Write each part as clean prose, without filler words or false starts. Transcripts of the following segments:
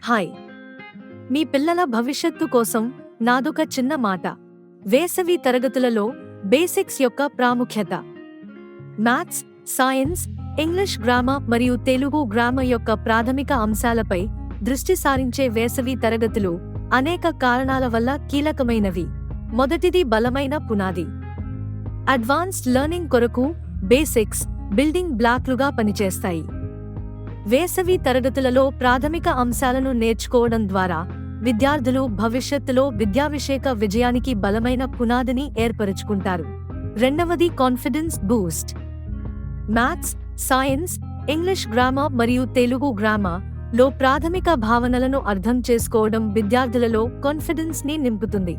Hi! మీ పిల్లల భవిష్యత్తు కోసం నాదొక చిన్న మాట. వేసవి తరగతులలో బేసిక్స్ యొక్క ప్రాముఖ్యత. మ్యాథ్స్, సైన్స్, ఇంగ్లీష్ గ్రామర్ మరియు తెలుగు గ్రామర్ యొక్క ప్రాథమిక అంశాలపై దృష్టి సారించే వేసవి తరగతులు అనేక కారణాల వల్ల కీలకమైనవి. మొదటిది బలమైన పునాది. అడ్వాన్స్డ్ లెర్నింగ్ కొరకు బేసిక్స్ బిల్డింగ్ బ్లాక్లుగా పనిచేస్తాయి. వేసవి తరగతులలో ప్రాథమిక అంశాలను నేర్చుకోవడం ద్వారా విద్యార్థులు భవిష్యత్తులో విద్యాభిషేక విజయానికి బలమైన పునాదిని ఏర్పరచుకుంటారు. రెండవది confidence Boost. Maths, science, English grammar మరియు తెలుగు గ్రామర్ లో ప్రాథమిక భావనలను అర్థం చేసుకోవడం విద్యార్థులలో కాన్ఫిడెన్స్ ని నింపుతుంది.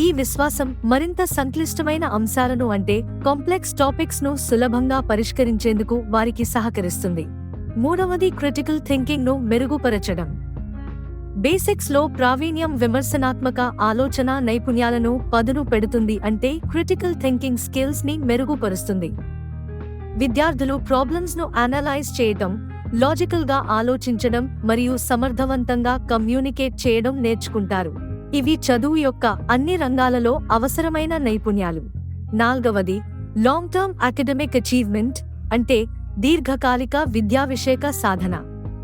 ఈ విశ్వాసం మరింత సంక్లిష్టమైన అంశాలను అంటే కాంప్లెక్స్ టాపిక్స్ ను సులభంగా పరిష్కరించేందుకు వారికి సహకరిస్తుంది. మూడవది క్రిటికల్ థింకింగ్ ను మెరుగుపరచడం. బేసిక్స్ లో ప్రావీణ్యం విమర్శనాత్మక ఆలోచన నైపుణ్యాలను పదును పెడుతుంది, అంటే క్రిటికల్ థింకింగ్ స్కిల్స్ ని మెరుగుపరుస్తుంది. విద్యార్థులు ప్రాబ్లమ్స్ ను అనలైజ్ చేయడం, లాజికల్ గా ఆలోచించడం మరియు సమర్థవంతంగా కమ్యూనికేట్ చేయడం నేర్చుకుంటారు. ఇవి చదువు యొక్క అన్ని రంగాలలో అవసరమైన నైపుణ్యాలు. నాల్గవది లాంగ్ టర్మ్ అకాడమిక్ అచీవ్మెంట్, అంటే దీర్ఘకాలిక విద్యాభిషేక సాధన.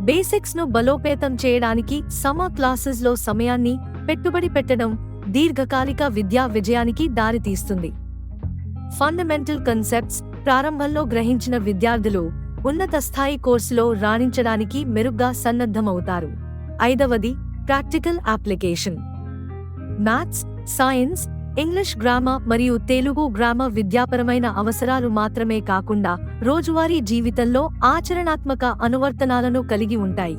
బేసిక్స్ ను బలోపేతం చేయడానికి సమ్మర్ క్లాసెస్ లో సమయాన్ని పెట్టుబడి పెట్టడం దీర్ఘకాలిక విద్యా విజయానికి దారితీస్తుంది. ఫండమెంటల్ కన్సెప్ట్స్ ప్రారంభంలో గ్రహించిన విద్యార్థులు ఉన్నత స్థాయి కోర్సులో రాణించడానికి మెరుగ్గా సన్నద్ధమవుతారు. ఐదవది practical application. Maths, science, English grammar మరియు తెలుగు గ్రామర్ విద్యాపరమైన అవసరాలు మాత్రమే కాకుండా రోజువారీ జీవితంలో ఆచరణాత్మక అనువర్తనాలను కలిగి ఉంటాయి.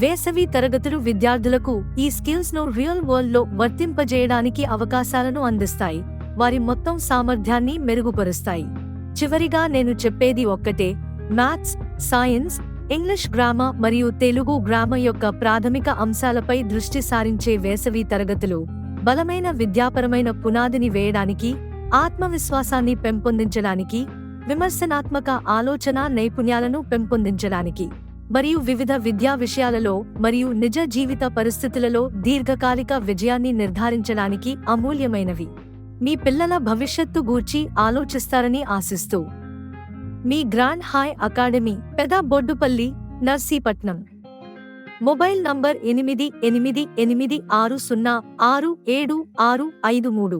వేసవి తరగతులు విద్యార్థులకు ఈ స్కిల్స్ ను రియల్ వరల్డ్ లో వర్తింపజేయడానికి అవకాశాలను అందిస్తాయి, వారి మొత్తం సామర్థ్యాన్ని మెరుగుపరుస్తాయి. చివరిగా నేను చెప్పేది ఒక్కటే: మ్యాథ్స్, సైన్స్, ఇంగ్లీష్ గ్రామర్ మరియు తెలుగు గ్రామర్ యొక్క ప్రాథమిక అంశాలపై దృష్టి సారించే వేసవి తరగతులు బలమైన విద్యాపరమైన పునాదిని వేయడానికి, ఆత్మవిశ్వాసాన్ని పెంపొందించడానికి, విమర్శనాత్మక ఆలోచన నైపుణ్యాలను పెంపొందించడానికి మరియు వివిధ విద్యా విషయాలలో మరియు నిజ జీవిత పరిస్థితులలో దీర్ఘకాలిక విజయాన్ని నిర్ధారించడానికి అమూల్యమైనవి. మీ పిల్లల భవిష్యత్తు గూర్చి ఆలోచిస్తారని ఆశిస్తూ, మీ గ్రాండ్ హై అకాడమీ, పెద బొడ్డుపల్లి, నర్సీపట్నం. Mobile number 8886067653.